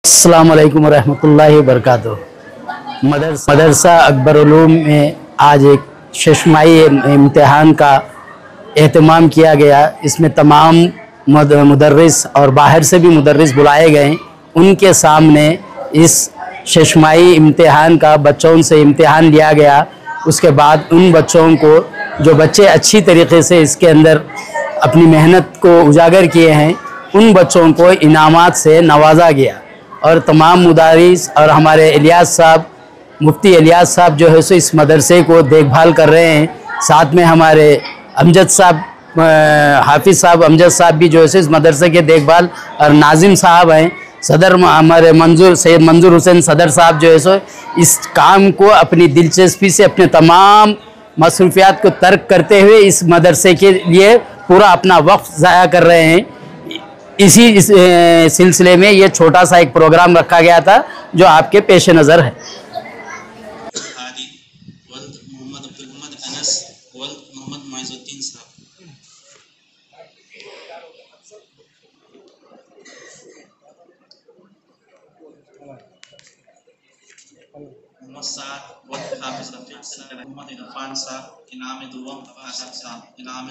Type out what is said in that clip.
अस्सलाम वालेकुम रहमतुल्लाहि वबरकातुहू। मदरसा अकबर उलूम में आज एक शशमाही इम्तिहान का एहतमाम किया गया। इसमें तमाम मुदर्रिस और बाहर से भी मुदर्रिस बुलाए गए। उनके सामने इस शशमाही इम्तिहान का बच्चों से इम्तिहान लिया गया। उसके बाद उन बच्चों को जो बच्चे अच्छी तरीके से इसके अंदर अपनी मेहनत को उजागर किए हैं, उन बच्चों को इनामात से नवाजा गया। और तमाम मुदारिस और हमारे इलियास साहब, मुफ्ती इलियास साहब जो है सो इस मदरसे को देखभाल कर रहे हैं। साथ में हमारे अमजद साहब, हाफिज़ साहब अमजद साहब भी जो है सो इस मदरसे के देखभाल, और नाजिम साहब हैं, सदर हमारे सैयद मंजूर हुसैन सदर साहब जो है सो इस काम को अपनी दिलचस्पी से अपने तमाम मसरूफियात को तर्क करते हुए इस मदरसे के लिए पूरा अपना वक्त ज़ाया कर रहे हैं। इसी सिलसिले में ये छोटा सा एक प्रोग्राम रखा गया था जो आपके पेश नज़र है। इनाम